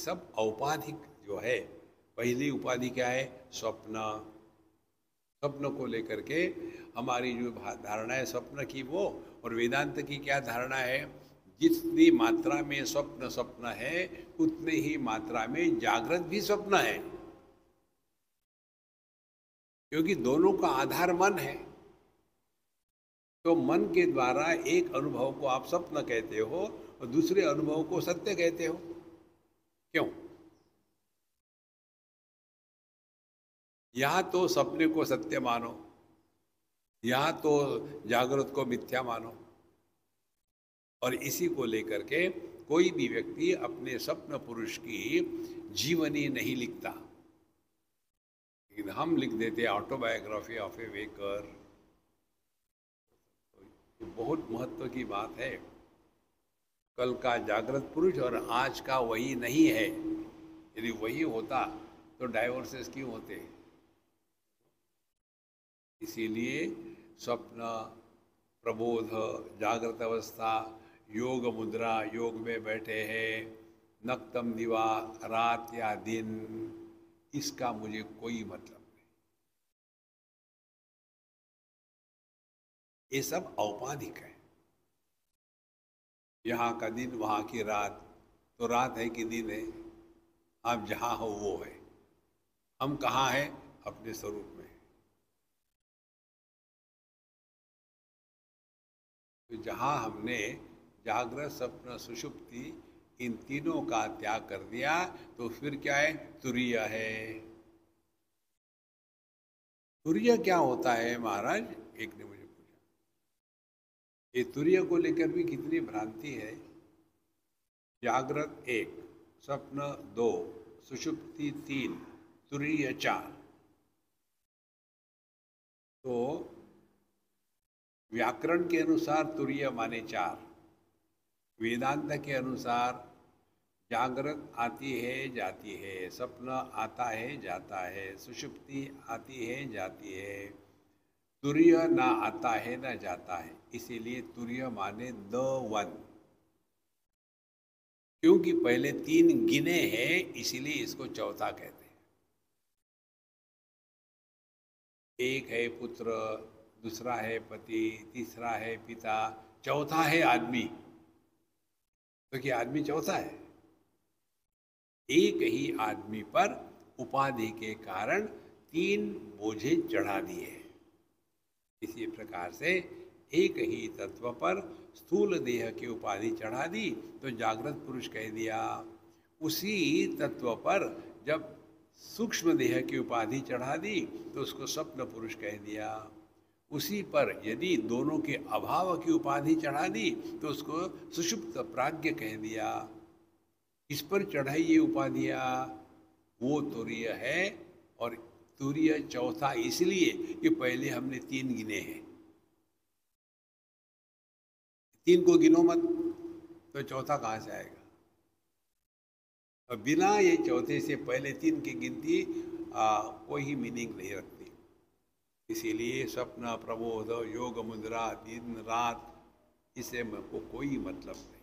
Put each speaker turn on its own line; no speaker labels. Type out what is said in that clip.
सब औपाधिक जो है, पहली उपाधि क्या है? स्वप्न। स्वप्न को लेकर के हमारी जो धारणा है स्वप्न की वो, और वेदांत की क्या धारणा है? जितनी मात्रा में स्वप्न स्वप्न है उतने ही मात्रा में जागृत भी स्वप्न है, क्योंकि दोनों का आधार मन है। तो मन के द्वारा एक अनुभव को आप स्वप्न कहते हो और दूसरे अनुभव को सत्य कहते हो, क्यों? यहां तो सपने को सत्य मानो, यहां तो जागृत को मिथ्या मानो, और इसी को लेकर के कोई भी व्यक्ति अपने स्वप्न पुरुष की जीवनी नहीं लिखता, लेकिन हम लिख देते ऑटोबायोग्राफी ऑफ ए वेकर। तो बहुत महत्व की बात है। कल का जागृत पुरुष और आज का वही नहीं है। यदि वही होता तो डाइवोर्सेस क्यों होते? इसीलिए स्वप्न, प्रबोध, जागृत अवस्था, योग मुद्रा, योग में बैठे हैं, नक्तम दिवा, रात या दिन, इसका मुझे कोई मतलब नहीं। ये सब औपाधिक है। यहाँ का दिन, वहाँ की रात, तो रात है कि दिन है? आप जहाँ हो वो है। हम कहाँ हैं? अपने स्वरूप में। तो जहाँ हमने जागृत, स्वप्न, सुषुप्ति इन तीनों का त्याग कर दिया तो फिर क्या है? तुरीय है। तुरीय क्या होता है महाराज? एक ने मुझे पूछा। ये तुरीय को लेकर भी कितनी भ्रांति है। जागृत 1, स्वप्न 2, सुषुप्ति 3, तुरीय 4। तो व्याकरण के अनुसार तुरीय माने 4, वेदांत के अनुसार जागृत आती है जाती है, स्वप्न आता है जाता है, सुषुप्ति आती है जाती है, तुरीय ना आता है ना जाता है, इसीलिए तुरीय माने द वन। क्योंकि पहले 3 गिने हैं, इसीलिए इसको चौथा कहते हैं। एक है पुत्र, दूसरा है पति, तीसरा है पिता, चौथा है आदमी। तो क्या आदमी चौथा है? एक ही आदमी पर उपाधि के कारण 3 बोझे चढ़ा दिए। इसी प्रकार से एक ही तत्व पर स्थूल देह की उपाधि चढ़ा दी तो जागृत पुरुष कह दिया। उसी तत्व पर जब सूक्ष्म देह की उपाधि चढ़ा दी तो उसको स्वप्न पुरुष कह दिया। उसी पर यदि दोनों के अभाव की उपाधि चढ़ा दी तो उसको सुषुप्त प्राज्ञ कह दिया। इस पर चढ़ाई ये उपाधियां, वो तुरीय है। और तुरीय चौथा इसलिए कि पहले हमने 3 गिने हैं। 3 को गिनो मत तो चौथा कहाँ से आएगा? और बिना ये चौथे से पहले 3 की गिनती कोई ही मीनिंग नहीं रखती। इसीलिए स्वप्न, प्रबोध, योग मुद्रा, दिन रात, इससे को कोई मतलब नहीं।